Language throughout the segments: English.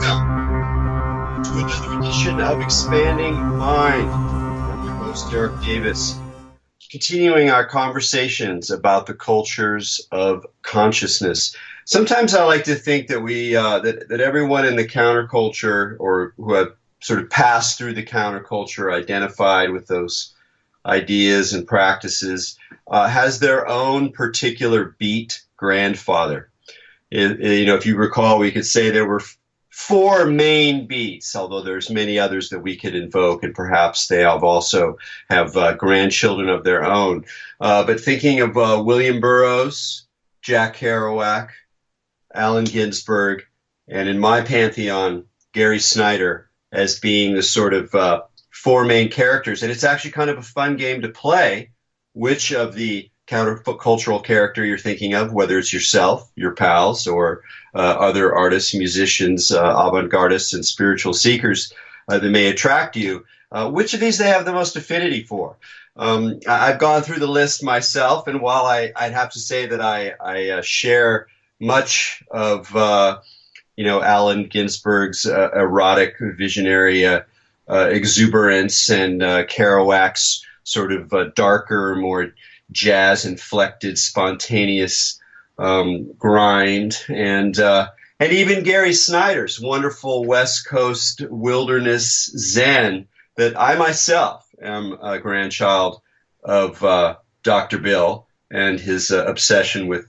Welcome to another edition of Expanding Mind. I'm your host, Erik Davis, continuing our conversations about the cultures of consciousness. Sometimes I like to think that that everyone in the counterculture, or who have sort of passed through the counterculture, identified with those ideas and practices, has their own particular beat grandfather. If you recall, we could say there were four main beats, although there's many others that we could invoke, and perhaps they also have grandchildren of their own. But thinking of William Burroughs, Jack Kerouac, Allen Ginsberg, and in my pantheon, Gary Snyder, as being the sort of four main characters. And it's actually kind of a fun game to play which of the countercultural character you're thinking of, whether it's yourself, your pals, or other artists, musicians, avant-gardists, and spiritual seekers that may attract you, which of these they have the most affinity for. I've gone through the list myself, and while I'd have to say that I share much of Allen Ginsberg's erotic, visionary exuberance and Kerouac's sort of darker, more jazz-inflected, spontaneous grind, and even Gary Snyder's wonderful West Coast wilderness zen, that I myself am a grandchild of Dr. Bill and his obsession with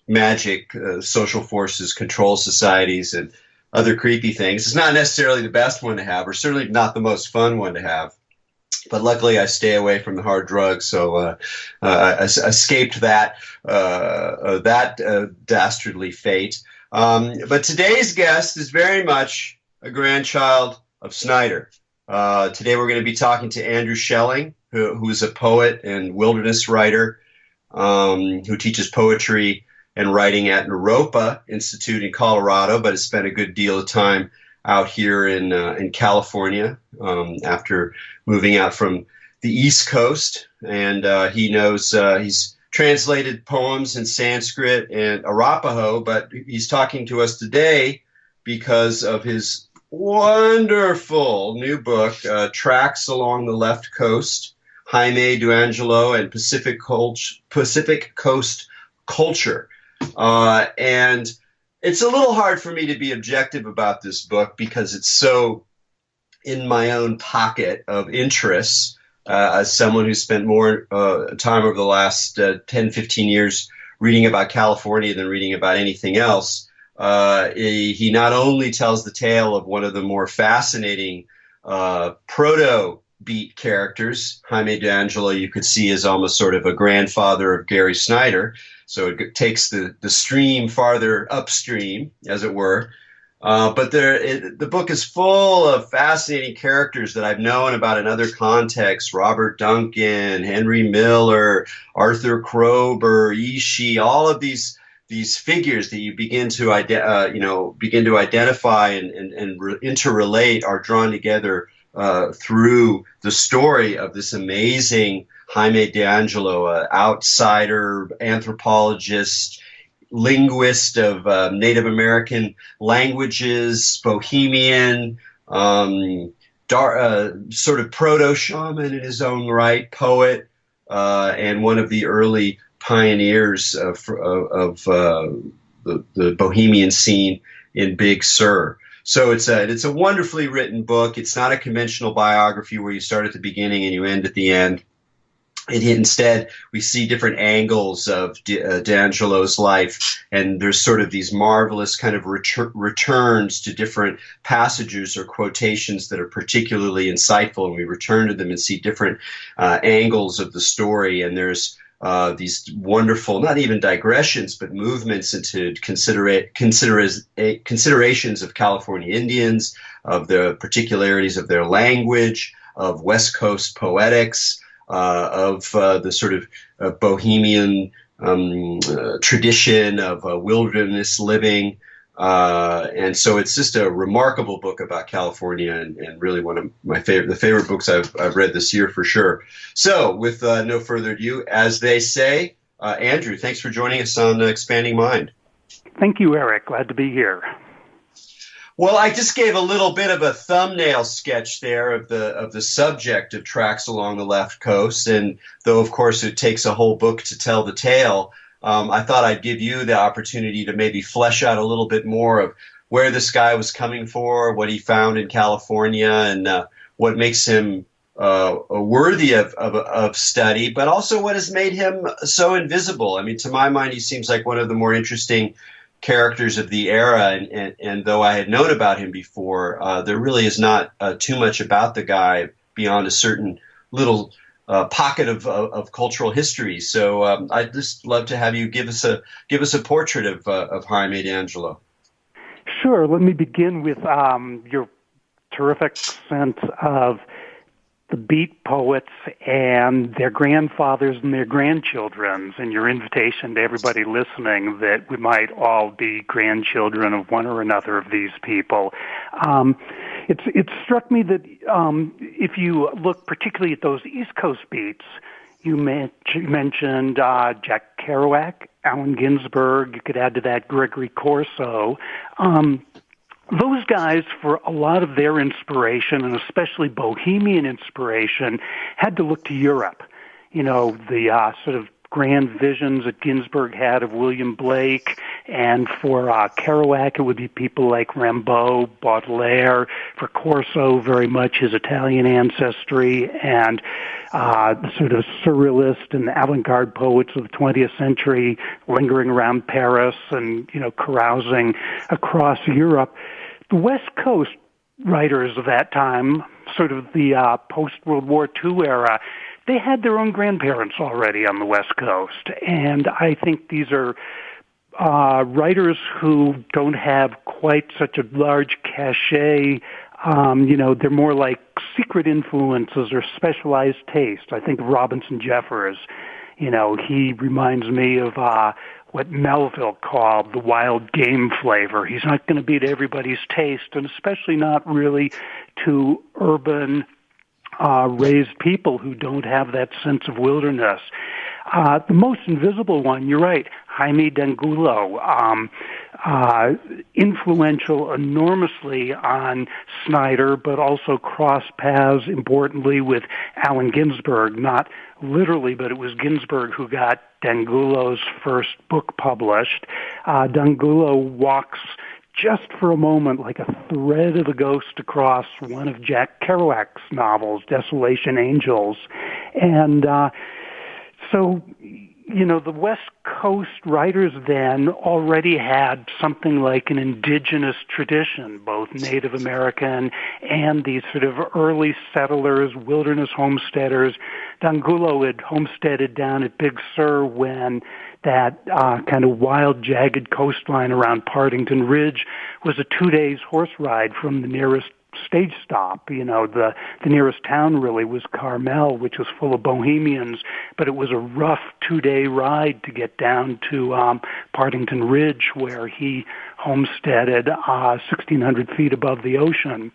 magic, social forces, control societies, and other creepy things. It's not necessarily the best one to have, or certainly not the most fun one to have. But luckily, I stay away from the hard drugs, so I escaped that dastardly fate. But today's guest is very much a grandchild of Snyder. Today, we're going to be talking to Andrew Schelling, who's a poet and wilderness writer, who teaches poetry and writing at Naropa Institute in Colorado, but has spent a good deal of time out here in California after moving out from the East Coast. And he knows he's translated poems in Sanskrit and Arapaho, but he's talking to us today because of his wonderful new book, Tracks Along the Left Coast, Jaime De Angulo and Pacific Coast Culture. And it's a little hard for me to be objective about this book because it's so in my own pocket of interests. As someone who's spent more time over the last 10, 15 years reading about California than reading about anything else, he not only tells the tale of one of the more fascinating proto-beat characters. Jaime De Angulo, you could see, is almost sort of a grandfather of Gary Snyder. So it takes the stream farther upstream, as it were. But the book is full of fascinating characters that I've known about in other contexts: Robert Duncan, Henry Miller, Arthur Kroeber, Ishi, all of these figures that you begin to identify and interrelate are drawn together through the story of this amazing Jaime De Angulo, outsider, anthropologist, linguist of Native American languages, bohemian, sort of proto-shaman in his own right, poet, and one of the early pioneers of the bohemian scene in Big Sur. So it's a wonderfully written book. It's not a conventional biography where you start at the beginning and you end at the end. Instead, we see different angles of De Angelo's life, and there's sort of these marvelous kind of returns to different passages or quotations that are particularly insightful, and we return to them and see different angles of the story. And there's these wonderful, not even digressions, but movements into considerations of California Indians, of the particularities of their language, of West Coast poetics, of the sort of bohemian tradition of wilderness living. And so it's just a remarkable book about California, and really one of the favorite books I've read this year for sure. So with no further ado, as they say, Andrew, thanks for joining us on Expanding Mind. Thank you, Erik. Glad to be here. Well, I just gave a little bit of a thumbnail sketch there of the subject of Tracks Along the Left Coast, and though of course it takes a whole book to tell the tale, I thought I'd give you the opportunity to maybe flesh out a little bit more of where this guy was coming for, what he found in California, and what makes him worthy of study, but also what has made him so invisible. I mean, to my mind, he seems like one of the more interesting characters of the era, and though I had known about him before, there really is not too much about the guy beyond a certain little pocket of cultural history. So I'd just love to have you give us a portrait of Jaime De Angulo. Sure. Let me begin with your terrific sense of the beat poets and their grandfathers and their grandchildren, and your invitation to everybody listening that we might all be grandchildren of one or another of these people. It struck me that if you look particularly at those East Coast beats, you mentioned Jack Kerouac, Allen Ginsberg. You could add to that Gregory Corso. Those guys, for a lot of their inspiration, and especially bohemian inspiration, had to look to Europe. You know, the sort of grand visions that Ginsberg had of William Blake, and for Kerouac, it would be people like Rimbaud, Baudelaire. For Corso, very much his Italian ancestry, and the sort of surrealist and avant-garde poets of the 20th century lingering around Paris and, you know, carousing across Europe. The West Coast writers of that time, sort of the post-World War II era, they had their own grandparents already on the West Coast. And I think these are writers who don't have quite such a large cachet. You know, they're more like secret influences or specialized taste. I think of Robinson Jeffers. You know, he reminds me of what Melville called the wild game flavor. He's not going to be to everybody's taste, and especially not really to urban raised people who don't have that sense of wilderness. The most invisible one, you're right, Jaime De Angulo, influential enormously on Snyder, but also crossed paths, importantly, with Allen Ginsberg. Not literally, but it was Ginsberg who got De Angulo's first book published. De Angulo walks just for a moment like a thread of the ghost across one of Jack Kerouac's novels, Desolation Angels. And so, you know, the West Coast writers then already had something like an indigenous tradition, both Native American and these sort of early settlers, wilderness homesteaders. De Angulo had homesteaded down at Big Sur when that kind of wild, jagged coastline around Partington Ridge was a 2 days horse ride from the nearest stage stop. You know, the nearest town really was Carmel, which was full of bohemians, but it was a rough 2 day ride to get down to Partington Ridge, where he homesteaded 1,600 feet above the ocean.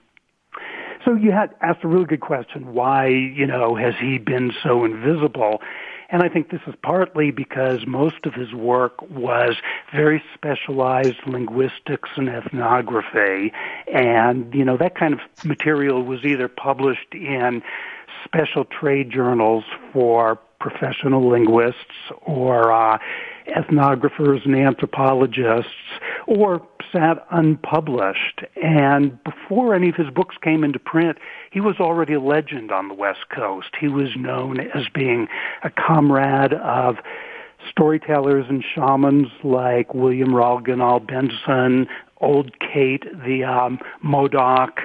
So you had asked a really good question. Why, you know, has he been so invisible? And I think this is partly because most of his work was very specialized linguistics and ethnography. And, you know, that kind of material was either published in special trade journals for professional linguists or ethnographers and anthropologists, or sat unpublished. And before any of his books came into print, he was already a legend on the West Coast. He was known as being a comrade of storytellers and shamans like William Ralganal Benson, Old Kate, the Modoc,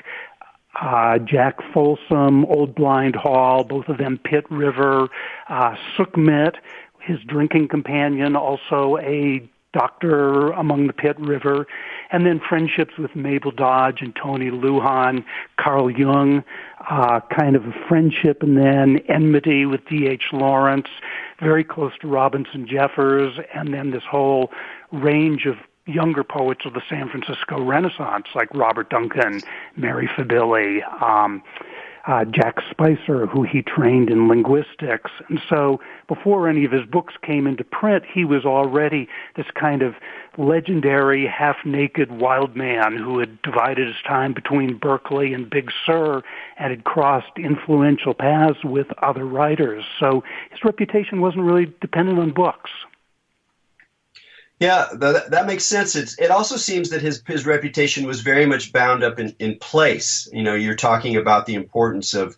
Jack Folsom, Old Blind Hall, both of them Pitt River, Sukhmet, his drinking companion, also a doctor among the Pitt River, and then friendships with Mabel Dodge and Tony Lujan, Carl Jung, kind of a friendship, and then enmity with D.H. Lawrence, very close to Robinson Jeffers, and then this whole range of younger poets of the San Francisco Renaissance, like Robert Duncan, Mary Fabili, Jack Spicer, who he trained in linguistics. And so before any of his books came into print, he was already this kind of legendary, half-naked wild man who had divided his time between Berkeley and Big Sur and had crossed influential paths with other writers. So his reputation wasn't really dependent on books. Yeah, that makes sense. It also seems that his reputation was very much bound up in place. You know, you're talking about the importance of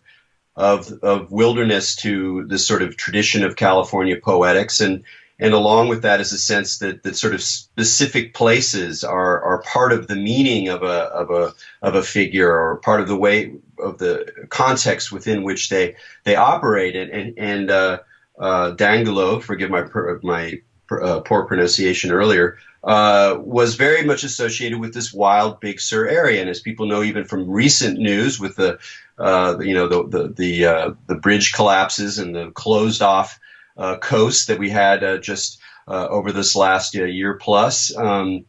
wilderness to this sort of tradition of California poetics, and along with that is a sense that sort of specific places are part of the meaning of a figure, or part of the way of the context within which they operate. And D'Angulo, forgive my poor pronunciation earlier, was very much associated with this wild Big Sur area, and as people know, even from recent news, with the bridge collapses and the closed off coast that we had just over this last year plus, that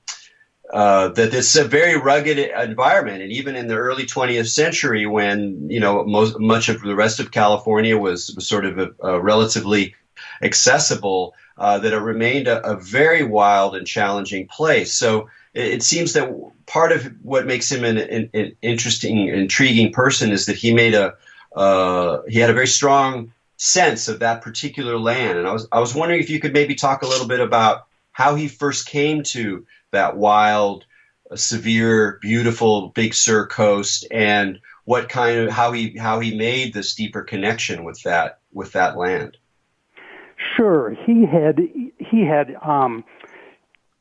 it's a very rugged environment. And even in the early 20th century, when much of the rest of California was sort of relatively accessible, that it remained a very wild and challenging place. So it seems that part of what makes him an interesting, intriguing person is that he had a very strong sense of that particular land. And I was wondering if you could maybe talk a little bit about how he first came to that wild, severe, beautiful Big Sur coast, and how he made this deeper connection with that land. Sure, he had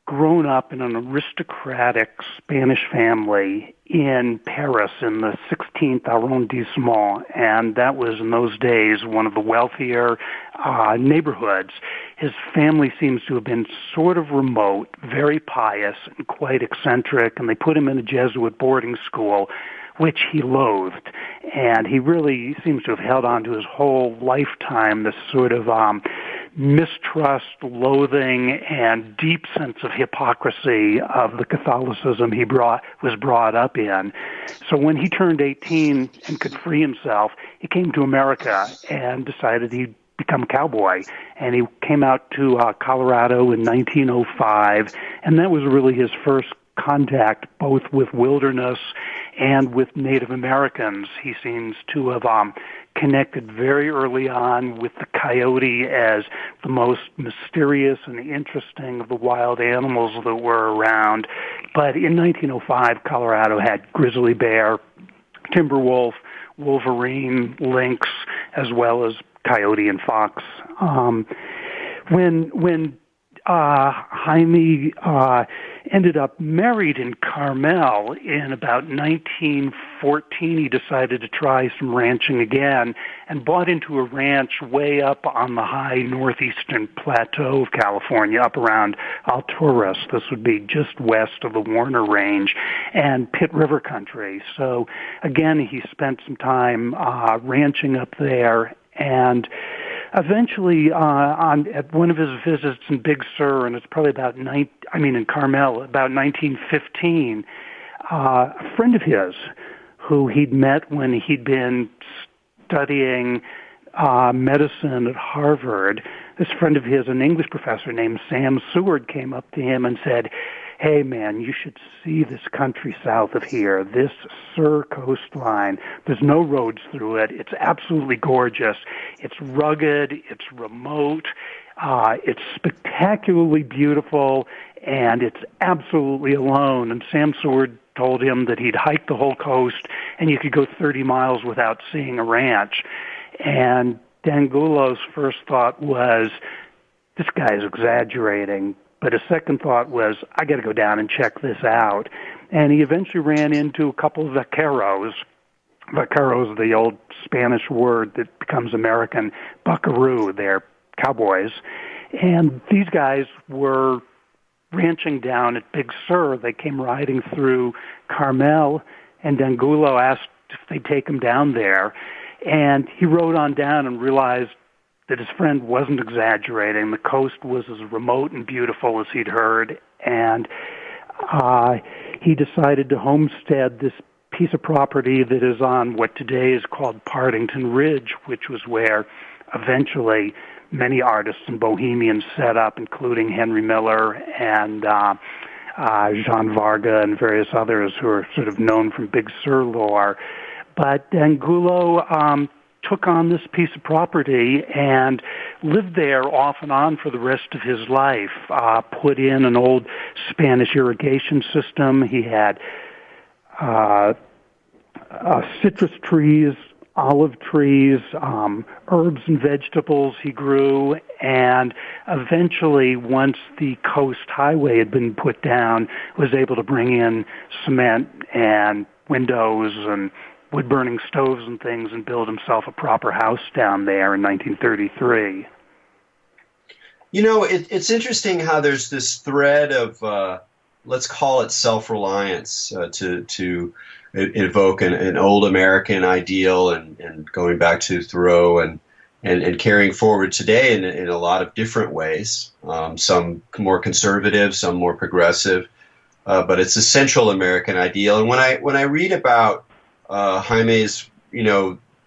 grown up in an aristocratic Spanish family in Paris in the 16th arrondissement, and that was in those days one of the wealthier neighborhoods. His family seems to have been sort of remote, very pious, and quite eccentric, and they put him in a Jesuit boarding school, which he loathed. And he really seems to have held on to his whole lifetime this sort of mistrust, loathing, and deep sense of hypocrisy of the Catholicism he was brought up in. So when he turned 18 and could free himself, he came to America and decided he'd become a cowboy. And he came out to Colorado in 1905, and that was really his first contact both with wilderness and with Native Americans. He seems to have connected very early on with the coyote as the most mysterious and interesting of the wild animals that were around. But in 1905, Colorado had grizzly bear, timber wolf, wolverine, lynx, as well as coyote and fox. When Jaime ended up married in Carmel in about 1914, he decided to try some ranching again and bought into a ranch way up on the high northeastern plateau of California, up around Alturas. This would be just west of the Warner Range and Pitt River country. So again, he spent some time ranching up there, and eventually, at one of his visits in Big Sur, and it's probably in Carmel, about 1915, a friend of his who he'd met when he'd been studying medicine at Harvard, this friend of his, an English professor named Sam Seward, came up to him and said, "Hey, man, you should see this country south of here, this Sur coastline. There's no roads through it. It's absolutely gorgeous. It's rugged. It's remote. It's spectacularly beautiful, and it's absolutely alone." And Sam Seward told him that he'd hike the whole coast, and you could go 30 miles without seeing a ranch. And D'Angulo's first thought was, this guy's exaggerating. But his second thought was, I got to go down and check this out. And he eventually ran into a couple of vaqueros. Vaqueros, the old Spanish word that becomes American, buckaroo, they're cowboys. And these guys were ranching down at Big Sur. They came riding through Carmel, and D'Angulo asked if they'd take him down there. And he rode on down and realized that his friend wasn't exaggerating. The coast was as remote and beautiful as he'd heard, and he decided to homestead this piece of property that is on what today is called Partington Ridge, which was where eventually many artists and bohemians set up, including Henry Miller and Jean Varga and various others who are sort of known from Big Sur lore. But Angulo took on this piece of property and lived there off and on for the rest of his life, put in an old Spanish irrigation system. He had citrus trees, olive trees, herbs and vegetables he grew, and eventually, once the coast highway had been put down, was able to bring in cement and windows and wood-burning stoves and things and build himself a proper house down there in 1933. You know, it's interesting how there's this thread of, let's call it self-reliance, to evoke an old American ideal and going back to Thoreau and carrying forward today in a lot of different ways, some more conservative, some more progressive, but it's a central American ideal. And when I read about Jaime's,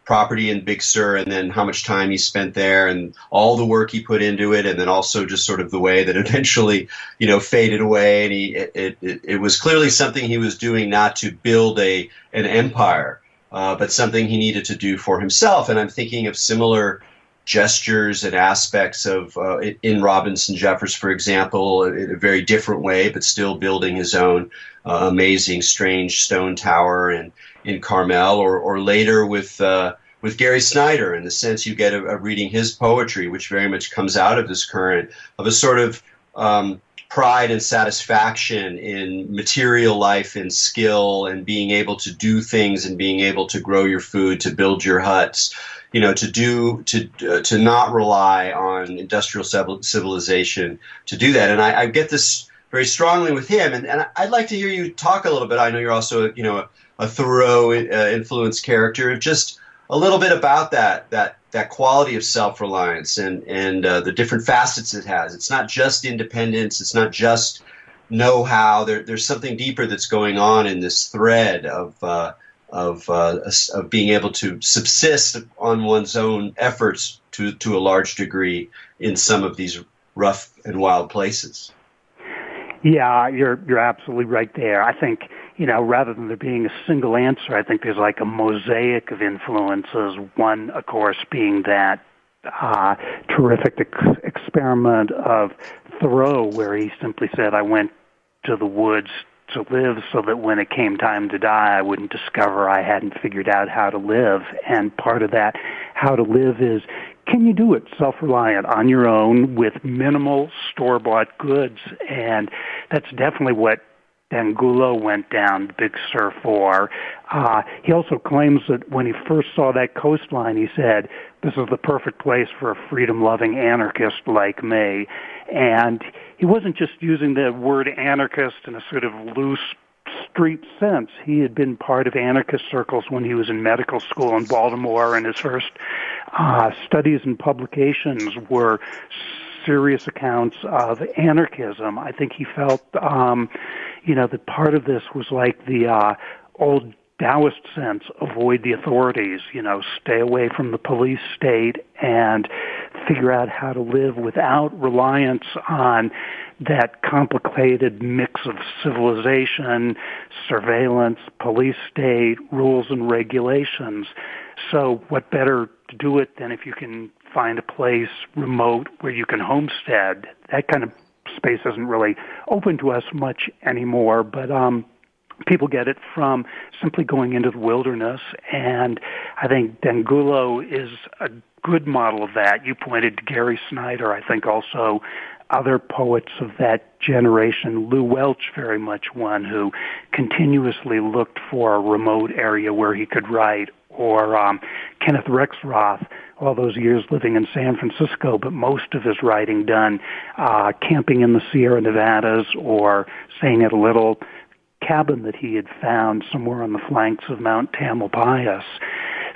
property in Big Sur and then how much time he spent there and all the work he put into it, and then also just sort of the way that eventually, faded away. And it was clearly something he was doing not to build an empire, but something he needed to do for himself. And I'm thinking of similar gestures and aspects of in Robinson Jeffers, for example, in a very different way, but still building his own amazing, strange stone tower in Carmel, or later with Gary Snyder, in the sense you get of reading his poetry, which very much comes out of this current of a sort of pride and satisfaction in material life and skill and being able to do things and being able to grow your food, to build your huts, to not rely on industrial civilization to do that. And I get this very strongly with him. And I'd like to hear you talk a little bit. I know you're also, a Thoreau influenced character. Just a little bit about that quality of self-reliance and the different facets it has. It's not just independence. It's not just know-how. There's something deeper that's going on in this thread of being able to subsist on one's own efforts to a large degree in some of these rough and wild places. Yeah, you're absolutely right there. I think, rather than there being a single answer, I think there's like a mosaic of influences. One, of course, being that terrific experiment of Thoreau, where he simply said, I went to the woods to live so that when it came time to die, I wouldn't discover I hadn't figured out how to live. And part of that how to live is, can you do it self-reliant on your own with minimal store-bought goods? And that's definitely what Angulo went down to Big Sur for. He also claims that when he first saw that coastline, he said, this is the perfect place for a freedom-loving anarchist like me. And he wasn't just using the word anarchist in a sort of loose street sense. He had been part of anarchist circles when he was in medical school in Baltimore, and his first studies and publications were serious accounts of anarchism. I think he felt, that part of this was like the old Taoist sense, avoid the authorities, stay away from the police state and figure out how to live without reliance on that complicated mix of civilization, surveillance, police state, rules and regulations. So what better to do it than if you can find a place remote where you can homestead? That kind of space isn't really open to us much anymore, but people get it from simply going into the wilderness, and I think Angulo is a good model of that. You pointed to Gary Snyder. I think also other poets of that generation, Lew Welch very much one, who continuously looked for a remote area where he could write, or Kenneth Rexroth, all those years living in San Francisco, but most of his writing done camping in the Sierra Nevadas or staying at a little cabin that he had found somewhere on the flanks of Mount Tamalpais.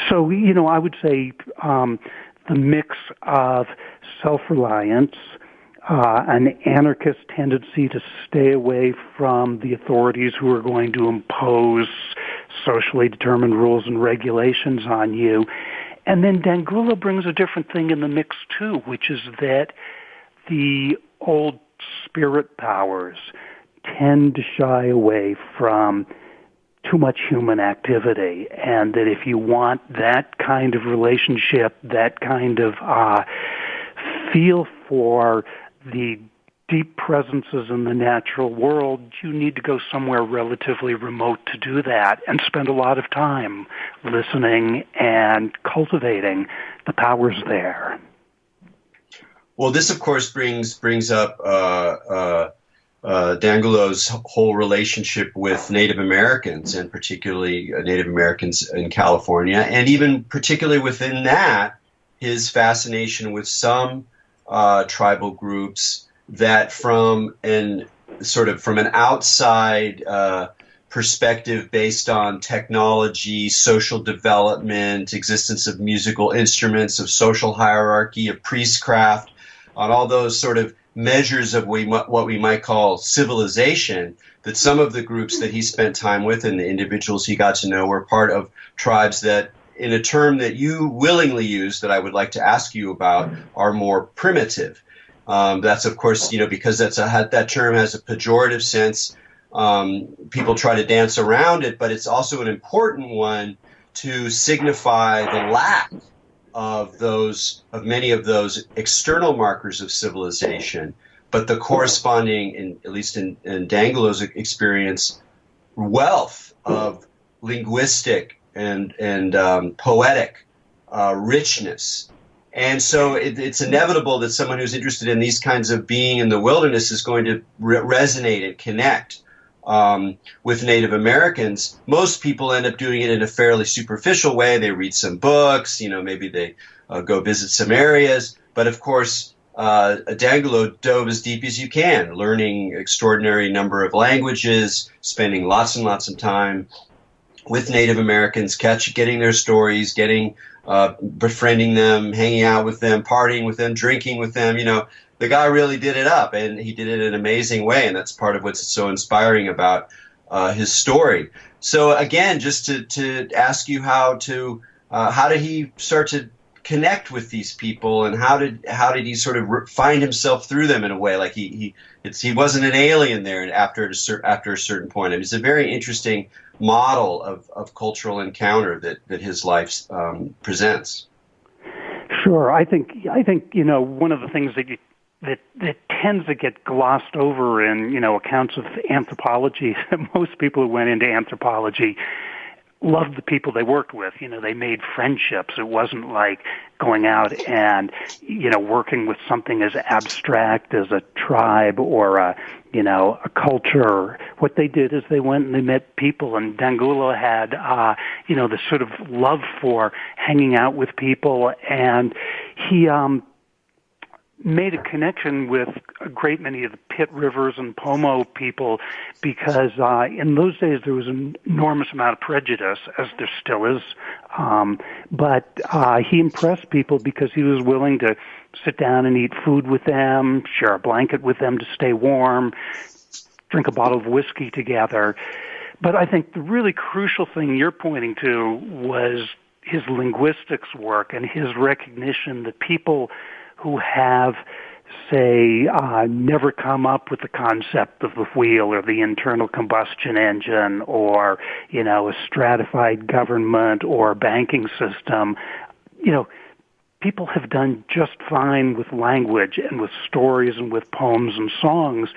So, I would say the mix of self-reliance, an anarchist tendency to stay away from the authorities who are going to impose socially determined rules and regulations on you. And then De Angulo brings a different thing in the mix too, which is that the old spirit powers tend to shy away from too much human activity, and that if you want that kind of relationship, that kind of feel for the deep presences in the natural world, you need to go somewhere relatively remote to do that and spend a lot of time listening and cultivating the powers there. Well, this, of course, brings up De Angulo's whole relationship with Native Americans, and particularly Native Americans in California, and even particularly within that, his fascination with some tribal groups that from an outside perspective based on technology, social development, existence of musical instruments, of social hierarchy, of priestcraft, on all those sort of measures of what we might call civilization, that some of the groups that he spent time with and the individuals he got to know were part of tribes that, in a term that you willingly use that I would like to ask you about, are more primitive. That's, of course, because that term has a pejorative sense. People try to dance around it, but it's also an important one to signify the lack of many of those external markers of civilization, but the corresponding, at least in De Angulo's experience, wealth of linguistic and poetic richness. And so it's inevitable that someone who's interested in these kinds of being in the wilderness is going to resonate and connect with Native Americans. Most people end up doing it in a fairly superficial way. They read some books, maybe they go visit some areas. But of course, De Angulo dove as deep as you can, learning extraordinary number of languages, spending lots and lots of time with Native Americans, getting their stories, befriending them, hanging out with them, partying with them, drinking with them. The guy really did it up, and he did it in an amazing way, and that's part of what's so inspiring about his story. So again, just to ask you how did he start to connect with these people, and how did he sort of find himself through them in a way? Like he wasn't an alien there after a certain point. It's a very interesting model of cultural encounter that his life presents. Sure, I think one of the things that tends to get glossed over in accounts of anthropology. Most people who went into anthropology loved the people they worked with. They made friendships. It wasn't like going out and working with something as abstract as a tribe or a culture. What they did is they went and they met people, and De Angulo had this sort of love for hanging out with people, and he made a connection with a great many of the Pit Rivers and Pomo people because in those days there was an enormous amount of prejudice, as there still is. But he impressed people because he was willing to sit down and eat food with them, share a blanket with them to stay warm, drink a bottle of whiskey together. But I think the really crucial thing you're pointing to was his linguistics work and his recognition that people who have, say, never come up with the concept of the wheel or the internal combustion engine or, a stratified government or banking system, people have done just fine with language and with stories and with poems and songs.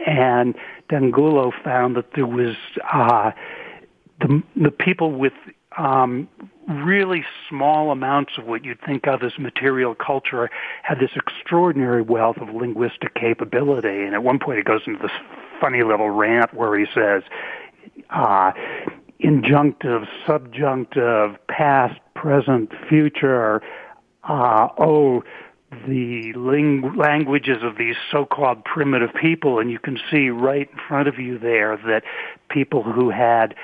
And De Angulo found that there was the people with really small amounts of what you'd think of as material culture had this extraordinary wealth of linguistic capability. And at one point he goes into this funny little rant where he says, injunctive, subjunctive, past, present, future, the languages of these so-called primitive people. And you can see right in front of you there that people who had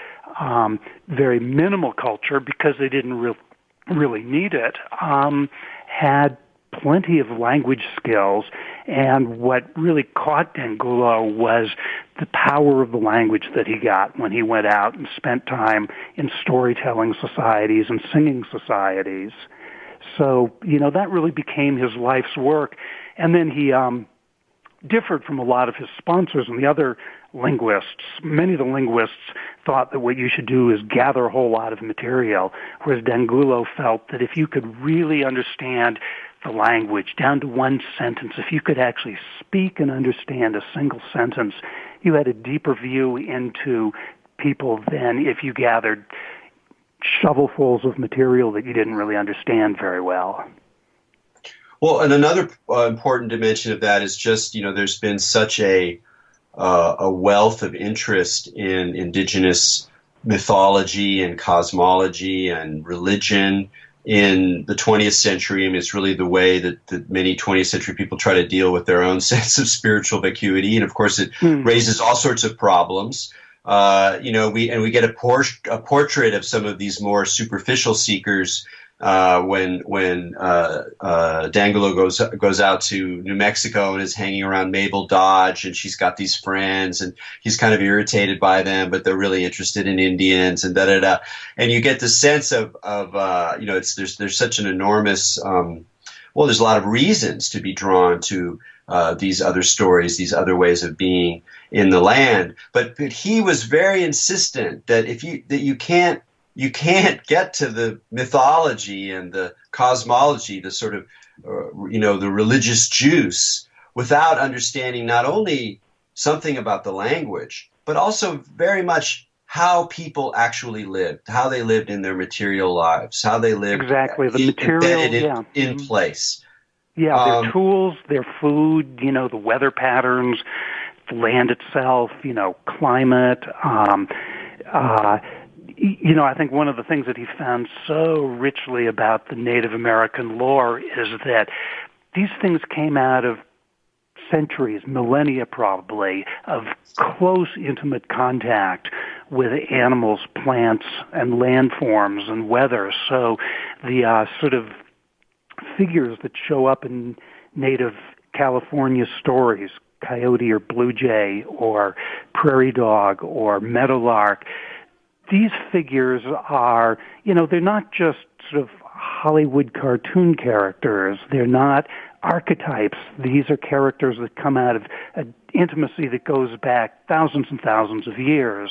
very minimal culture because they didn't really need it, had plenty of language skills, and what really caught D'Angulo was the power of the language that he got when he went out and spent time in storytelling societies and singing societies. So, that really became his life's work. And then he differed from a lot of his sponsors and the other linguists. Many of the linguists thought that what you should do is gather a whole lot of material, whereas D'Angulo felt that if you could really understand the language down to one sentence, if you could actually speak and understand a single sentence, you had a deeper view into people than if you gathered shovelfuls of material that you didn't really understand very well. Well, and another important dimension of that is just, there's been such a wealth of interest in indigenous mythology and cosmology and religion in the 20th century. I mean, it's really the way that many 20th century people try to deal with their own sense of spiritual vacuity. And of course, it raises all sorts of problems. We get a portrait of some of these more superficial seekers when D'Angulo goes out to New Mexico and is hanging around Mabel Dodge, and she's got these friends, and he's kind of irritated by them, but they're really interested in Indians, and da da da. And you get the sense of there's such an enormous there's a lot of reasons to be drawn to these other stories, these other ways of being in the land. But he was very insistent that you can't get to the mythology and the cosmology, the sort of the religious juice, without understanding not only something about the language, but also very much how people actually lived, how they lived in their material lives, how they lived exactly the material in place. Yeah, their tools, their food, the weather patterns, the land itself, climate. I think one of the things that he found so richly about the Native American lore is that these things came out of centuries, millennia probably, of close, intimate contact with animals, plants, and landforms and weather. So the sort of figures that show up in native California stories, coyote or blue jay or prairie dog or meadowlark, these figures are, they're not just sort of Hollywood cartoon characters. They're not archetypes. These are characters that come out of an intimacy that goes back thousands and thousands of years,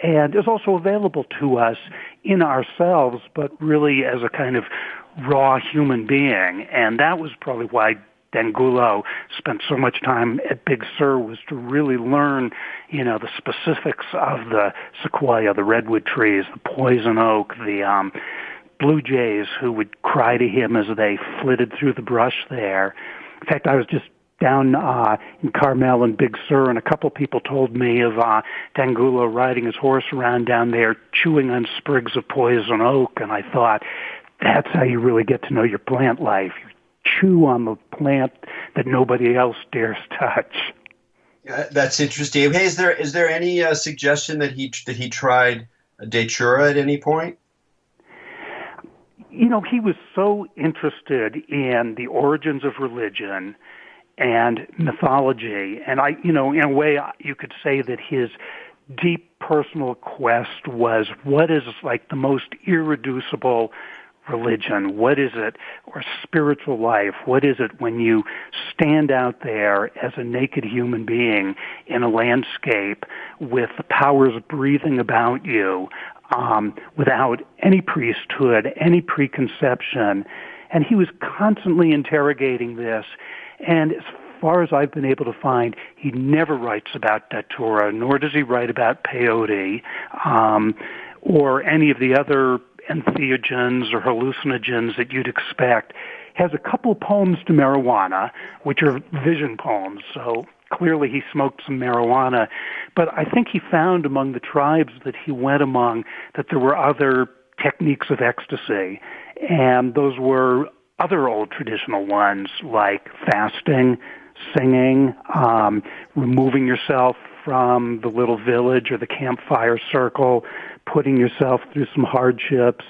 and is also available to us in ourselves, but really as a kind of raw human being. And that was probably why D'Angulo spent so much time at Big Sur, was to really learn, the specifics of the sequoia, the redwood trees, the poison oak, the blue jays who would cry to him as they flitted through the brush there. In fact, I was just down in Carmel and Big Sur, and a couple people told me of D'Angulo riding his horse around down there chewing on sprigs of poison oak, and I thought, that's how you really get to know your plant life. You chew on the plant that nobody else dares touch. That's interesting. Hey, is there any suggestion that he tried datura at any point? He was so interested in the origins of religion and mythology, and in a way, you could say that his deep personal quest was what is like the most irreducible religion? What is it, or spiritual life? What is it when you stand out there as a naked human being in a landscape with the powers breathing about you, without any priesthood, any preconception? And he was constantly interrogating this. And as far as I've been able to find, he never writes about datura, nor does he write about peyote, or any of the other entheogens or hallucinogens that you'd expect. He has a couple poems to marijuana, which are vision poems, so clearly he smoked some marijuana. But I think he found among the tribes that he went among that there were other techniques of ecstasy, and those were other old traditional ones like fasting, singing, removing yourself from the little village or the campfire circle, putting yourself through some hardships,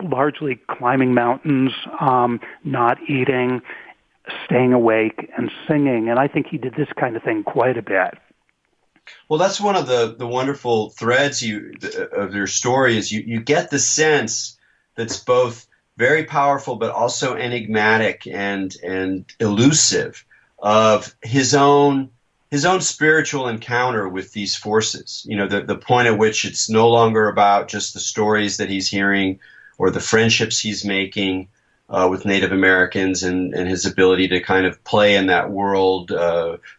largely climbing mountains, not eating, staying awake, and singing. And I think he did this kind of thing quite a bit. Well, that's one of the wonderful threads of your story is you get the sense that's both very powerful but also enigmatic and elusive of his own spiritual encounter with these forces. The point at which it's no longer about just the stories that he's hearing or the friendships he's making with Native Americans and his ability to kind of play in that world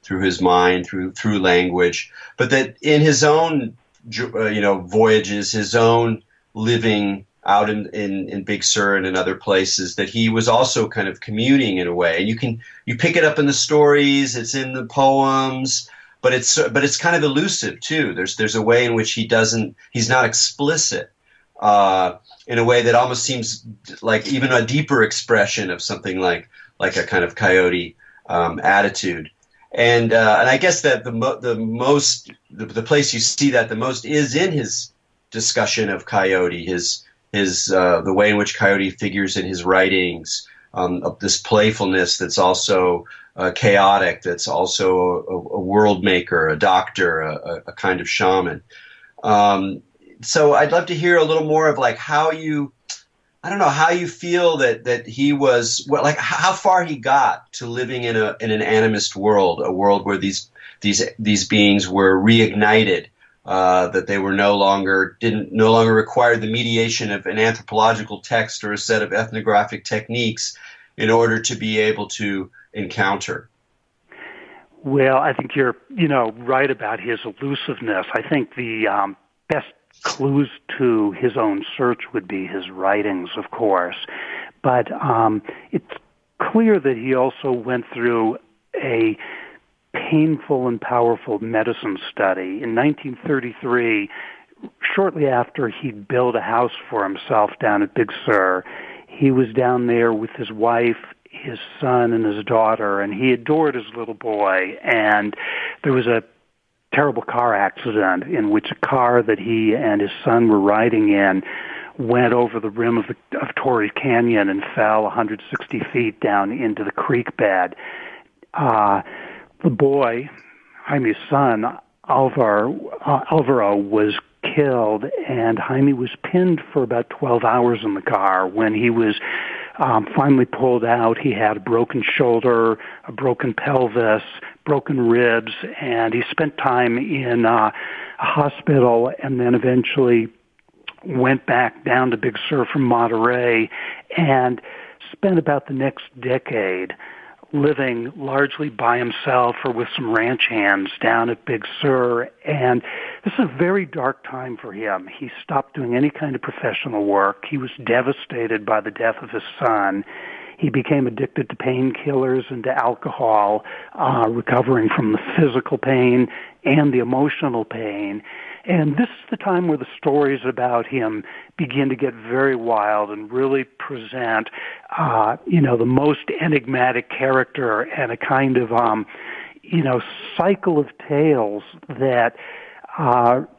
through his mind, through language, but that in his own voyages, his own living out in Big Sur and in other places, that he was also kind of communing in a way. And you pick it up in the stories, it's in the poems, but it's kind of elusive too. There's a way in which he's not explicit in a way that almost seems like even a deeper expression of something like a kind of Coyote attitude. And I guess that the place you see that the most is in his discussion of Coyote, his the way in which Coyote figures in his writings, of this playfulness that's also chaotic, that's also a world maker, a doctor, a kind of shaman. So I'd love to hear a little more of like how you feel that he was, like how far he got to living in an animist world, a world where these beings were reignited, that they were no longer required the mediation of an anthropological text or a set of ethnographic techniques in order to be able to encounter. Well, I think you're right about his elusiveness. I think the best clues to his own search would be his writings, of course. But it's clear that he also went through a painful and powerful medicine study. In 1933, shortly after he'd built a house for himself down at Big Sur, he was down there with his wife, his son, and his daughter, and he adored his little boy. And there was a terrible car accident in which a car that he and his son were riding in went over the rim of Torrey Canyon and fell 160 feet down into the creek bed. The boy, Jaime's son, Alvaro, was killed, and Jaime was pinned for about 12 hours in the car. When he was finally pulled out, he had a broken shoulder, a broken pelvis, broken ribs, and he spent time in a hospital and then eventually went back down to Big Sur from Monterey and spent about the next decade living largely by himself or with some ranch hands down at Big Sur. And this is a very dark time for him. He stopped doing any kind of professional work. He was devastated by the death of his son. He became addicted to painkillers and to alcohol, recovering from the physical pain and the emotional pain. And this is the time where the stories about him begin to get very wild and really present, the most enigmatic character and a kind of, cycle of tales that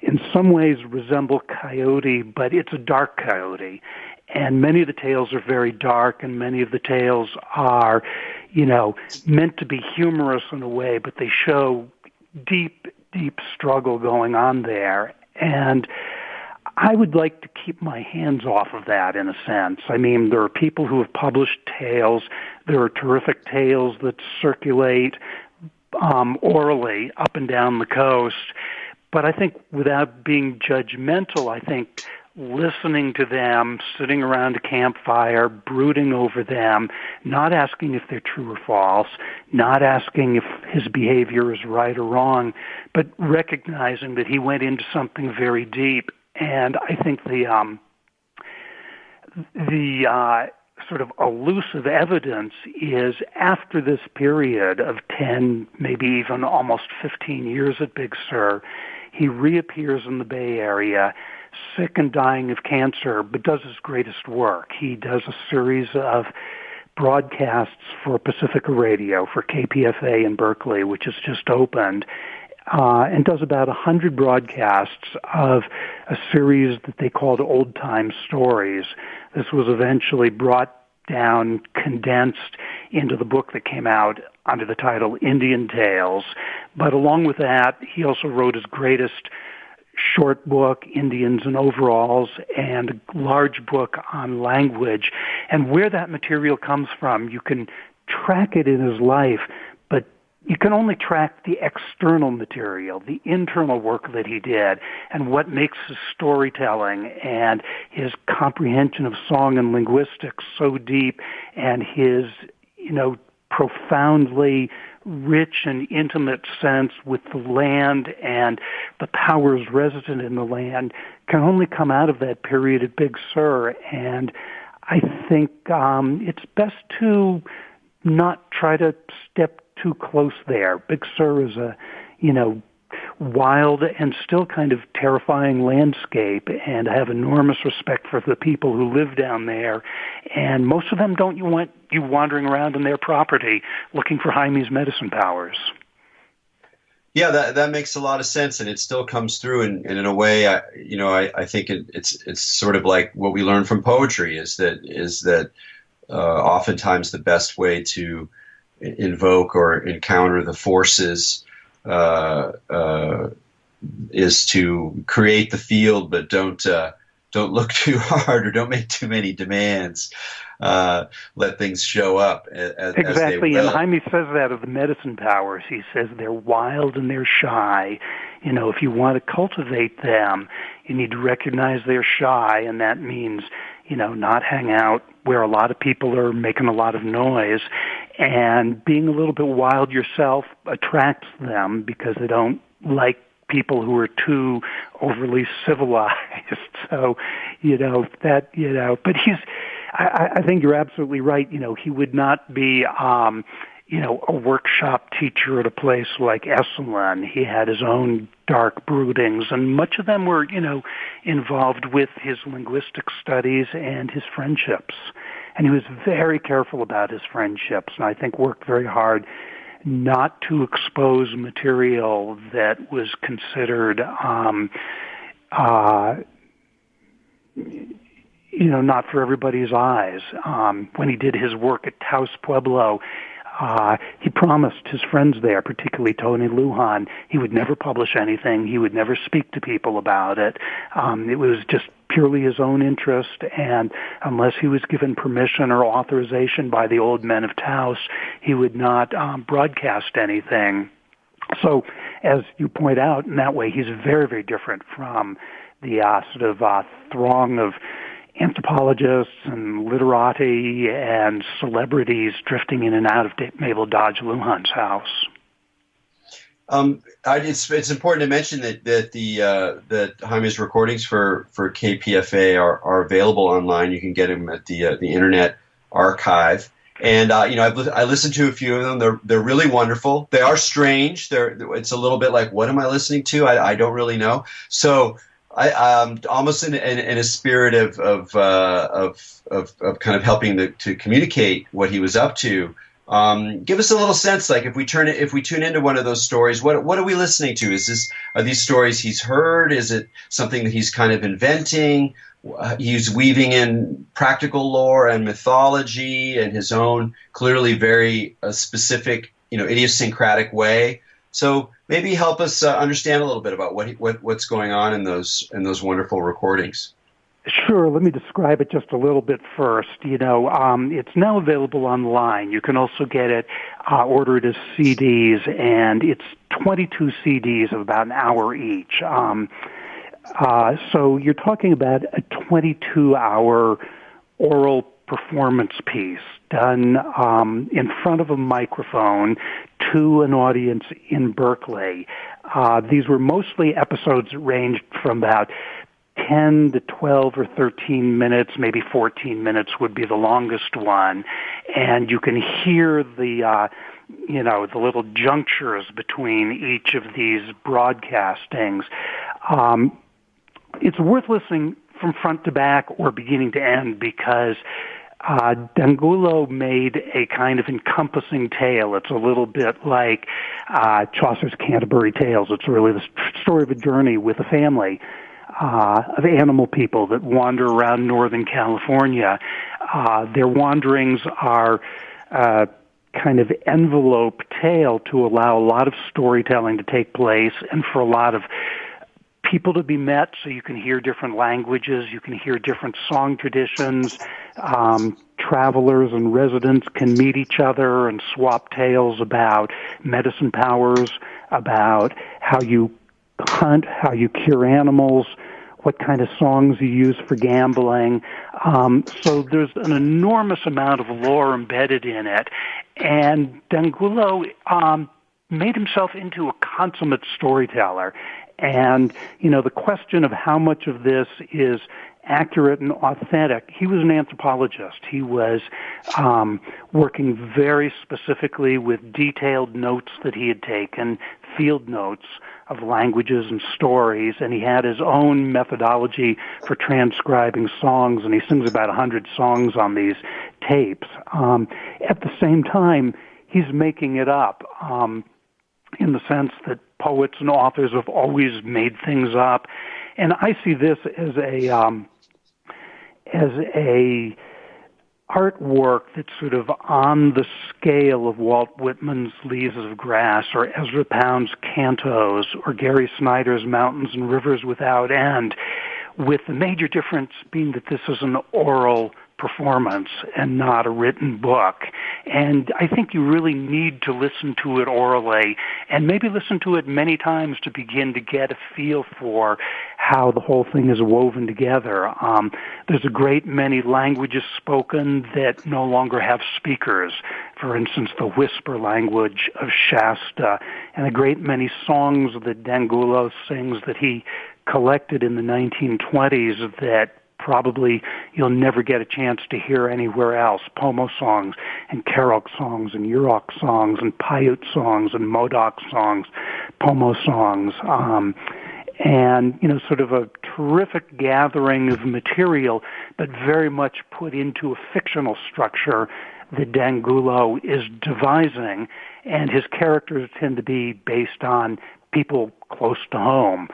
in some ways resemble Coyote, but it's a dark Coyote. And many of the tales are very dark, and many of the tales are, meant to be humorous in a way, but they show deep struggle going on there. And I would like to keep my hands off of that in a sense. I mean, there are people who have published tales. There are terrific tales that circulate orally up and down the coast. But I think without being judgmental, I think listening to them, sitting around a campfire, brooding over them, not asking if they're true or false, not asking if his behavior is right or wrong, but recognizing that he went into something very deep. And I think the sort of elusive evidence is after this period of 10, maybe even almost 15 years at Big Sur, he reappears in the Bay Area, sick and dying of cancer, but does his greatest work. He does a series of broadcasts for Pacifica Radio, for KPFA in Berkeley, which has just opened, and does about 100 broadcasts of a series that they called Old Time Stories. This was eventually brought down, condensed into the book that came out under the title Indian Tales. But along with that, he also wrote his greatest short book, Indians in Overalls, and a large book on language. And where that material comes from, you can track it in his life, but you can only track the external material, the internal work that he did, and what makes his storytelling and his comprehension of song and linguistics so deep, and his, profoundly rich and intimate sense with the land and the powers resident in the land can only come out of that period at Big Sur. And I think it's best to not try to step too close there. Big Sur is a, wild and still kind of terrifying landscape, and I have enormous respect for the people who live down there, and most of them don't want you wandering around in their property looking for Jaime's medicine powers. Yeah, that makes a lot of sense, and it still comes through. And in a way, I think it's sort of like what we learn from poetry is that oftentimes the best way to invoke or encounter the forces is to create the field, but don't look too hard or don't make too many demands. Let things show up as exactly. As and Jaime says that of the medicine powers. He says they're wild and they're shy. If you want to cultivate them, you need to recognize they're shy, and that means not hang out where a lot of people are making a lot of noise, and being a little bit wild yourself attracts them because they don't like people who are too overly civilized. So, but I think you're absolutely right. He would not be, a workshop teacher at a place like Esalen. He had his own dark broodings, and much of them were, involved with his linguistic studies and his friendships. And he was very careful about his friendships, and I think worked very hard not to expose material that was considered, not for everybody's eyes. When he did his work at Taos Pueblo, he promised his friends there, particularly Tony Lujan, he would never publish anything. He would never speak to people about it. It was just purely his own interest, and unless he was given permission or authorization by the old men of Taos, he would not broadcast anything. So, as you point out, in that way, he's very, very different from the sort of throng of anthropologists and literati and celebrities drifting in and out of Mabel Dodge Lujan's house. It's important to mention that Jaime's recordings for KPFA are available online. You can get them at the Internet Archive. And I listened to a few of them. They're really wonderful. They are strange. It's a little bit like, what am I listening to? I don't really know. So I almost in a spirit of kind of helping to communicate what he was up to. Give us a little sense, like if we tune into one of those stories, what are we listening to? Are these stories he's heard? Is it something that he's kind of inventing? He's weaving in practical lore and mythology and his own clearly very specific, idiosyncratic way. So maybe help us understand a little bit about what's going on in those wonderful recordings. Sure. Let me describe it just a little bit first. It's now available online. You can also get it ordered as CDs, and it's 22 CDs of about an hour each. So you're talking about a 22-hour oral performance piece done in front of a microphone to an audience in Berkeley. These were mostly episodes that ranged from about 10 to 12 or 13 minutes, maybe 14 minutes would be the longest one. And you can hear the little junctures between each of these broadcastings. It's worth listening from front to back or beginning to end because D'Angulo made a kind of encompassing tale. It's a little bit like Chaucer's Canterbury Tales. It's really the story of a journey with a family of animal people that wander around Northern California. Their wanderings are kind of envelope tale to allow a lot of storytelling to take place and for a lot of people to be met, so you can hear different languages, you can hear different song traditions. Travelers and residents can meet each other and swap tales about medicine powers, about how you hunt, how you cure animals, what kind of songs you use for gambling. So there's an enormous amount of lore embedded in it. And D'Angulo made himself into a consummate storyteller. And, the question of how much of this is accurate and authentic, he was an anthropologist. He was working very specifically with detailed notes that he had taken, field notes of languages and stories, and he had his own methodology for transcribing songs, and he sings about 100 songs on these tapes. At the same time, he's making it up in the sense that poets and authors have always made things up, and I see this as a artwork that's sort of on the scale of Walt Whitman's Leaves of Grass or Ezra Pound's Cantos or Gary Snyder's Mountains and Rivers Without End, with the major difference being that this is an oral performance and not a written book. And I think you really need to listen to it orally and maybe listen to it many times to begin to get a feel for how the whole thing is woven together. There's a great many languages spoken that no longer have speakers. For instance, the whisper language of Shasta, and a great many songs that D'Angulo sings that he collected in the 1920s that probably you'll never get a chance to hear anywhere else. Pomo songs and Kerok songs and Yurok songs and Paiute songs and Modoc songs, Pomo songs, and, sort of a terrific gathering of material, but very much put into a fictional structure that D'Angulo is devising, and his characters tend to be based on people close to home.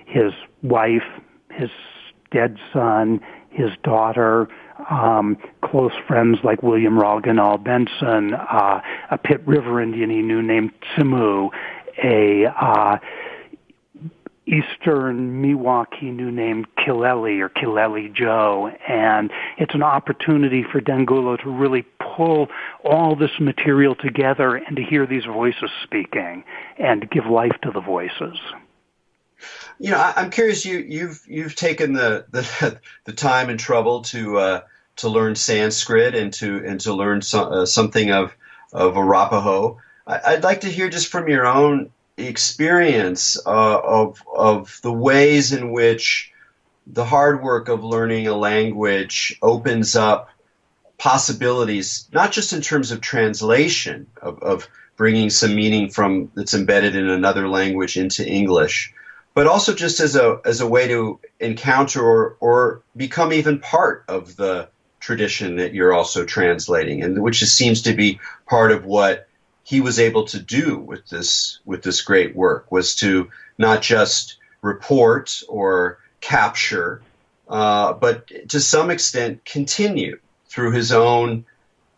His wife, his dead son, his daughter, close friends like William Rolganal Benson, a Pitt River Indian he knew named Tsimu, a Eastern Miwok he knew named Kileli or Kileli Joe. And it's an opportunity for D'Angulo to really pull all this material together and to hear these voices speaking and to give life to the voices. I'm curious. You've taken the time and trouble to learn Sanskrit and to learn something of Arapaho. I'd like to hear just from your own experience of the ways in which the hard work of learning a language opens up possibilities, not just in terms of translation of bringing some meaning from that's embedded in another language into English, but also just as a way to encounter or become even part of the tradition that you're also translating, and which seems to be part of what he was able to do with this great work, was to not just report or capture, but to some extent continue through his own,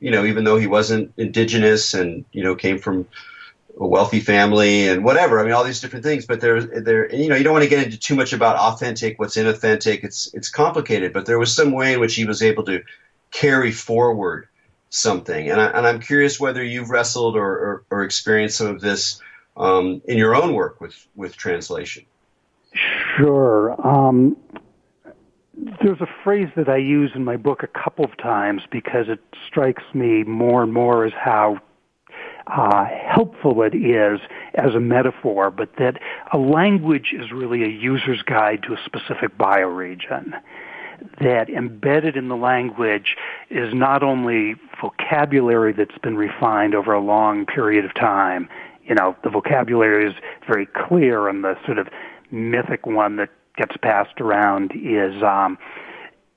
even though he wasn't indigenous and, came from a wealthy family and whatever. I mean, all these different things, but there, you don't want to get into too much about authentic, what's inauthentic. It's complicated, but there was some way in which he was able to carry forward something. And I'm curious whether you've wrestled or experienced some of this in your own work with translation. Sure. There's a phrase that I use in my book a couple of times because it strikes me more and more as how helpful it is as a metaphor, but that a language is really a user's guide to a specific bioregion. That embedded in the language is not only vocabulary that's been refined over a long period of time. The vocabulary is very clear, and the sort of mythic one that gets passed around is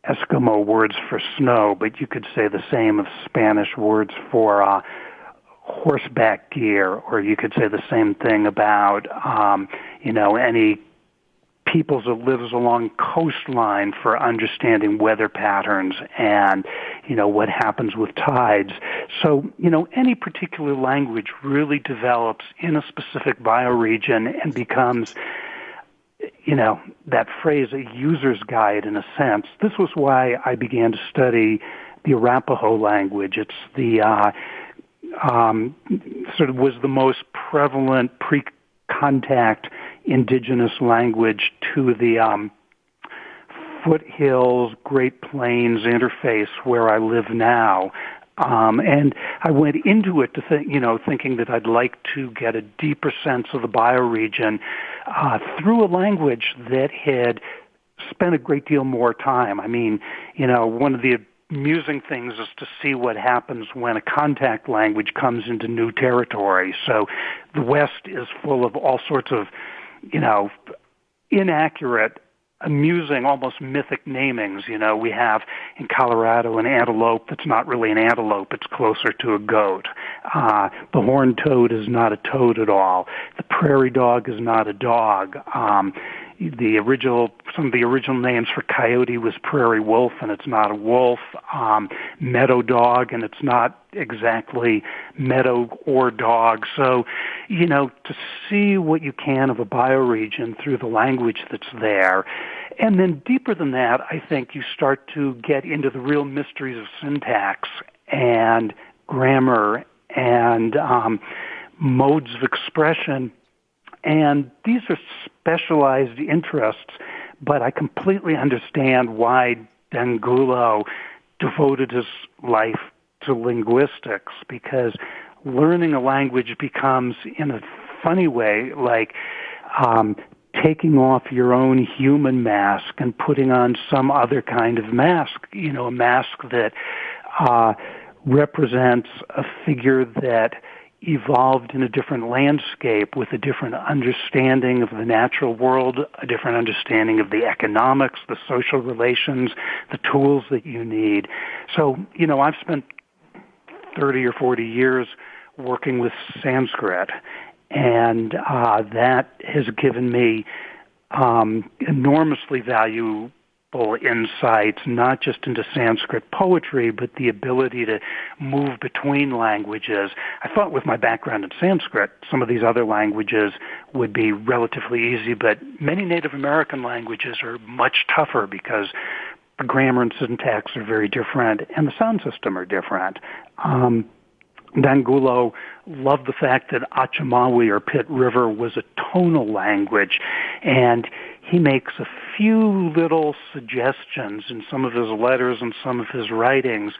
Eskimo words for snow, but you could say the same of Spanish words for horseback gear, or you could say the same thing about, any peoples that lives along coastline for understanding weather patterns and, what happens with tides. So, any particular language really develops in a specific bioregion and becomes, that phrase, a user's guide in a sense. This was why I began to study the Arapaho language. It's the sort of was the most prevalent pre-contact indigenous language to the foothills, Great Plains interface where I live now. And I went into it to thinking that I'd like to get a deeper sense of the bioregion through a language that had spent a great deal more time. I mean, one of the amusing things is to see what happens when a contact language comes into new territory. So the West is full of all sorts of, inaccurate, amusing, almost mythic namings. We have in Colorado an antelope that's not really an antelope, it's closer to a goat. The horned toad is not a toad at all. The prairie dog is not a dog. Some of the original names for coyote was prairie wolf, and it's not a wolf. Meadow dog, and it's not exactly meadow or dog. So, to see what you can of a bioregion through the language that's there. And then deeper than that, I think you start to get into the real mysteries of syntax and grammar and modes of expression. And these are specialized interests, but I completely understand why De Angulo devoted his life to linguistics, because learning a language becomes, in a funny way, like taking off your own human mask and putting on some other kind of mask, a mask that represents a figure that evolved in a different landscape with a different understanding of the natural world, a different understanding of the economics, the social relations, the tools that you need. So, I've spent 30 or 40 years working with Sanskrit, and that has given me enormously valuable insights, not just into Sanskrit poetry, but the ability to move between languages. I thought with my background in Sanskrit, some of these other languages would be relatively easy, but many Native American languages are much tougher because the grammar and syntax are very different, and the sound system are different. De Angulo loved the fact that Achamawi, or Pit River, was a tonal language, and he makes a few little suggestions in some of his letters and some of his writings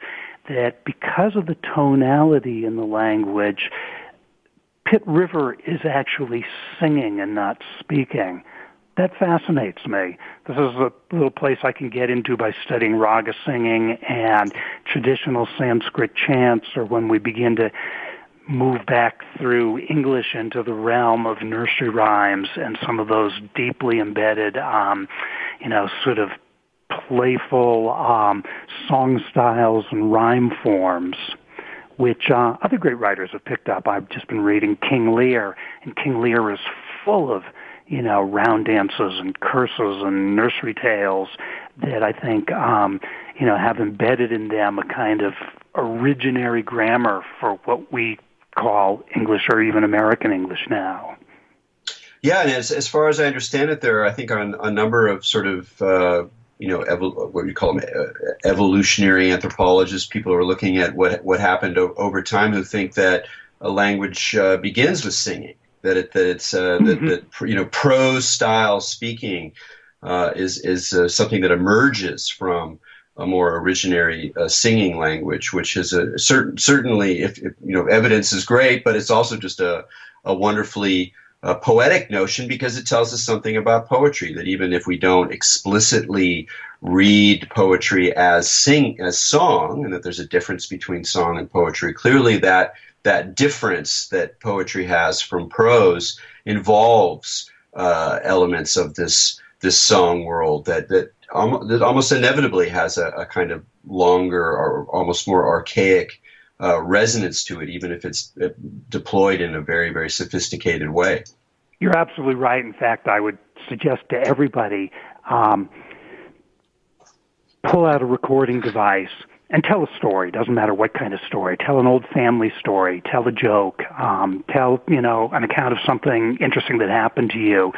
that because of the tonality in the language, Pit River is actually singing and not speaking. That fascinates me. This is a little place I can get into by studying raga singing and traditional Sanskrit chants, or when we begin to move back through English into the realm of nursery rhymes and some of those deeply embedded, sort of playful song styles and rhyme forms, which other great writers have picked up. I've just been reading King Lear, and King Lear is full of round dances and curses and nursery tales that I think, have embedded in them a kind of originary grammar for what we call English, or even American English now. Yeah, and as far as I understand it, there are, I think, a number of sort of, what you call them, evolutionary anthropologists, people who are looking at what happened over time, who think that a language begins with singing. That prose style speaking is something that emerges from a more originary singing language, which is certainly, if evidence is great, but it's also just a wonderfully poetic notion, because it tells us something about poetry, that even if we don't explicitly read poetry as song, and that there's a difference between song and poetry, clearly that difference that poetry has from prose involves elements of this this song world that almost inevitably has a kind of longer or almost more archaic resonance to it, even if it's deployed in a very, very sophisticated way. You're absolutely right. In fact, I would suggest to everybody, pull out a recording device and tell a story. Doesn't matter what kind of story. Tell an old family story. Tell a joke. Tell, an account of something interesting that happened to you.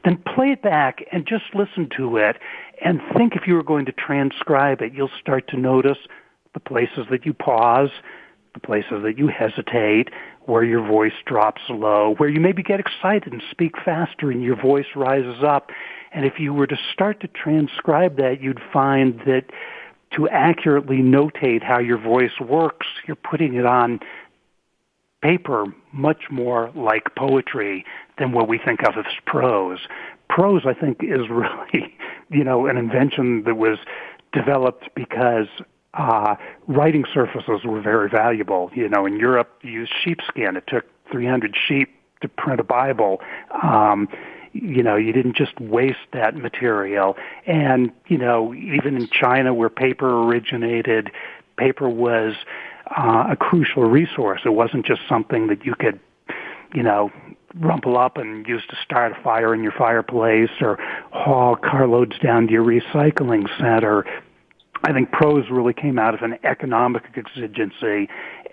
Then play it back and just listen to it and think if you were going to transcribe it, you'll start to notice the places that you pause, the places that you hesitate, where your voice drops low, where you maybe get excited and speak faster and your voice rises up. And if you were to start to transcribe that, you'd find that to accurately notate how your voice works, you're putting it on paper much more like poetry than what we think of as prose. Prose, I think, is really, an invention that was developed because writing surfaces were very valuable. In Europe, you used sheepskin. It took 300 sheep to print a Bible. You didn't just waste that material. And, even in China where paper originated, paper was a crucial resource. It wasn't just something that you could, rumple up and use to start a fire in your fireplace or haul carloads down to your recycling center. I think prose really came out of an economic exigency,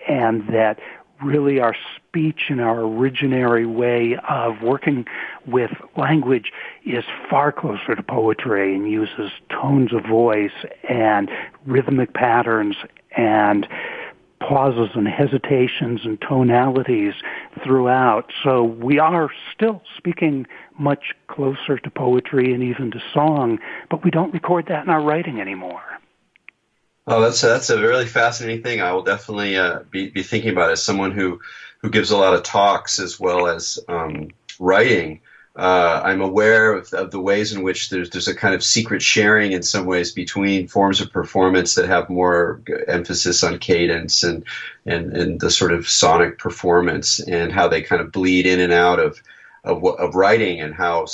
and that really our speech and our originary way of working with language is far closer to poetry and uses tones of voice and rhythmic patterns and pauses and hesitations and tonalities throughout. So we are still speaking much closer to poetry and even to song, but we don't record that in our writing anymore. Oh, that's a really fascinating thing. I will definitely be thinking about it. As someone who gives a lot of talks as well as writing, I'm aware of the ways in which there's a kind of secret sharing in some ways between forms of performance that have more emphasis on cadence and the sort of sonic performance, and how they kind of bleed in and out of writing, and how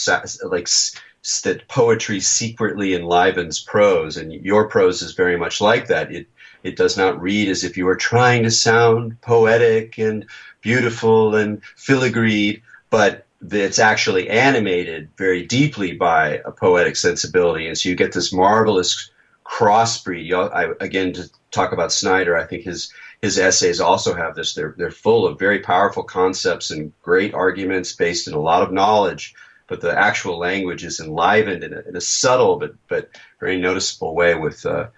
that poetry secretly enlivens prose, and your prose is very much like that. It does not read as if you are trying to sound poetic and beautiful and filigreed, but it's actually animated very deeply by a poetic sensibility, and so you get this marvelous crossbreed. Again, to talk about Snyder, I think his essays also have this. They're full of very powerful concepts and great arguments based in a lot of knowledge, but the actual language is enlivened in a subtle but very noticeable way with a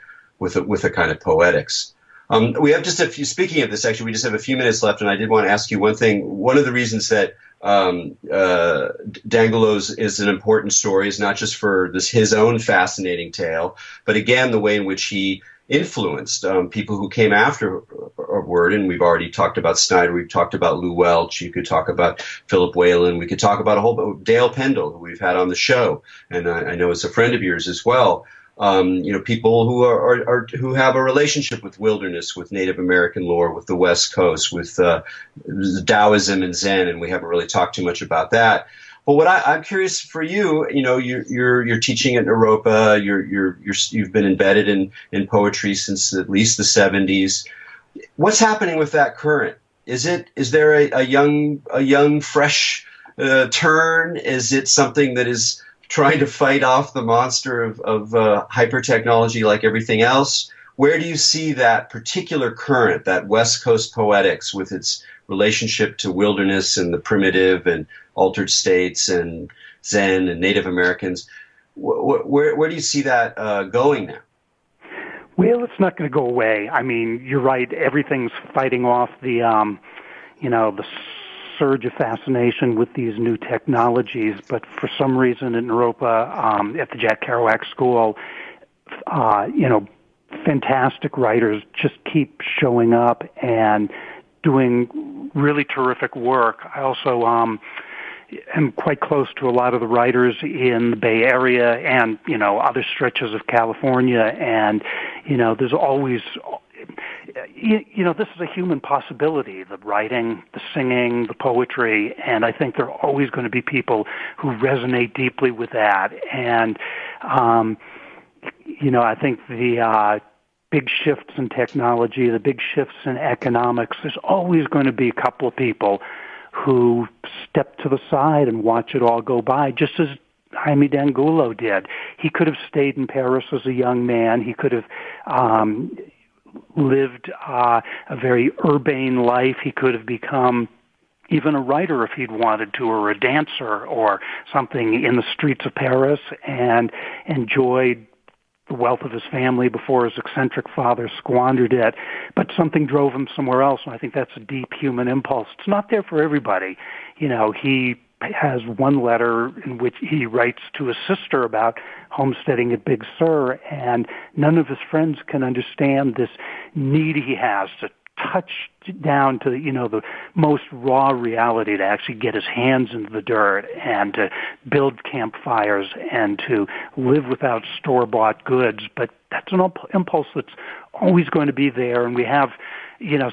kind of poetics. We have just a few. Speaking of this, actually, we just have a few minutes left, and I did want to ask you one thing. One of the reasons that De Angulo's is an important story is not just for his own fascinating tale, but again the way in which he influenced people who came afterward. And we've already talked about Snyder, we've talked about Lou Welch, you could talk about Philip Whalen, we could talk about a whole Dale Pendle, who we've had on the show, and I know is a friend of yours as well. People who have a relationship with wilderness, with Native American lore, with the West Coast, with Taoism and Zen, and we haven't really talked too much about that. But what I'm curious for you, you're teaching at Naropa, you've been embedded in poetry since at least the 70s. What's happening with that current? Is there a young fresh turn? Is it something that is trying to fight off the monster of hyper technology like everything else? Where do you see that particular current, that West Coast poetics with its relationship to wilderness and the primitive and altered states and Zen and Native Americans? Where do you see that going now? Well, it's not going to go away. I mean, you're right. Everything's fighting off the surge of fascination with these new technologies. But for some reason in Naropa, at the Jack Kerouac School, fantastic writers just keep showing up and doing really terrific work. I also am quite close to a lot of the writers in the Bay Area and, other stretches of California. And, there's always, This is a human possibility, the writing, the singing, the poetry, and I think there are always going to be people who resonate deeply with that. And, I think the big shifts in technology, the big shifts in economics, there's always going to be a couple of people who step to the side and watch it all go by, just as Jaime De Angulo did. He could have stayed in Paris as a young man. He could have lived a very urbane life. He could have become even a writer if he'd wanted to, or a dancer or something in the streets of Paris, and enjoyed the wealth of his family before his eccentric father squandered it. But something drove him somewhere else, and I think that's a deep human impulse. It's not there for everybody. He has one letter in which he writes to his sister about homesteading at Big Sur, and none of his friends can understand this need he has to touch down to, the most raw reality, to actually get his hands into the dirt and to build campfires and to live without store-bought goods. But that's an impulse that's always going to be there, and we have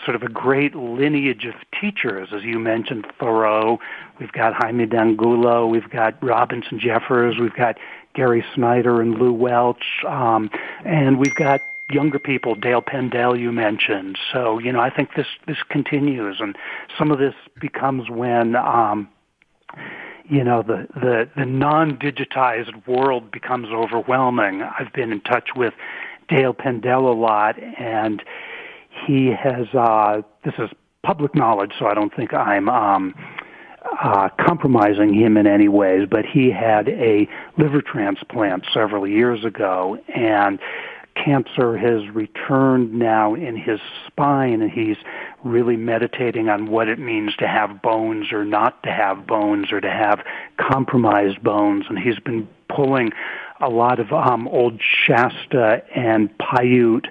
sort of a great lineage of teachers, as you mentioned, Thoreau. We've got Jaime De Angulo. We've got Robinson Jeffers. We've got Gary Snyder and Lou Welch. And we've got younger people, Dale Pendell, you mentioned. So, I think this continues. And some of this becomes when, the non-digitized world becomes overwhelming. I've been in touch with Dale Pendell a lot, and he has, this is public knowledge, so I don't think I'm compromising him in any ways, but he had a liver transplant several years ago, and cancer has returned now in his spine, and he's really meditating on what it means to have bones or not to have bones, or to have compromised bones. And he's been pulling a lot of old Shasta and Paiute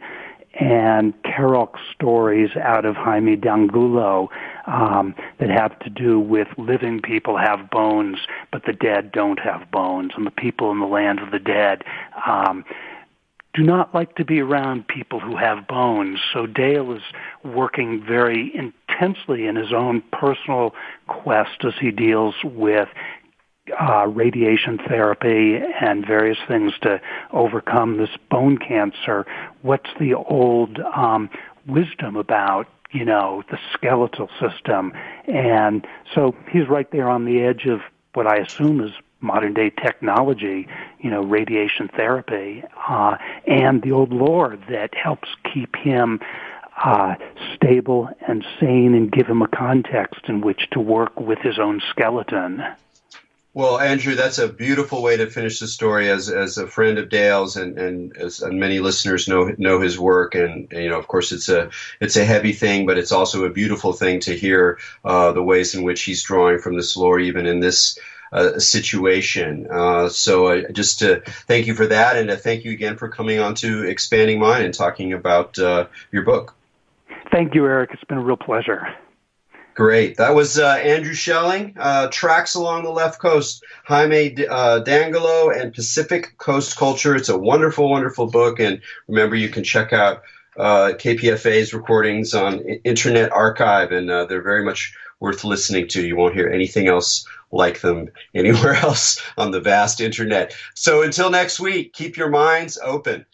and Kerouac stories out of Jaime De Angulo that have to do with living people have bones, but the dead don't have bones, and the people in the land of the dead do not like to be around people who have bones. So Dale is working very intensely in his own personal quest as he deals with radiation therapy and various things to overcome this bone cancer. What's the old wisdom about, the skeletal system? And so he's right there on the edge of what I assume is modern-day technology, radiation therapy, and the old lore that helps keep him stable and sane and give him a context in which to work with his own skeleton. Well, Andrew, that's a beautiful way to finish the story. As a friend of Dale's, and as many listeners know his work, and of course it's a heavy thing, but it's also a beautiful thing to hear the ways in which he's drawing from this lore, even in this situation. So just to thank you for that, and thank you again for coming on to Expanding Mind and talking about your book. Thank you, Erik. It's been a real pleasure. Great. That was Andrew Schelling, Tracks Along the Left Coast, Jaime De Angulo and Pacific Coast Culture. It's a wonderful, wonderful book. And remember, you can check out KPFA's recordings on Internet Archive, and they're very much worth listening to. You won't hear anything else like them anywhere else on the vast Internet. So until next week, keep your minds open.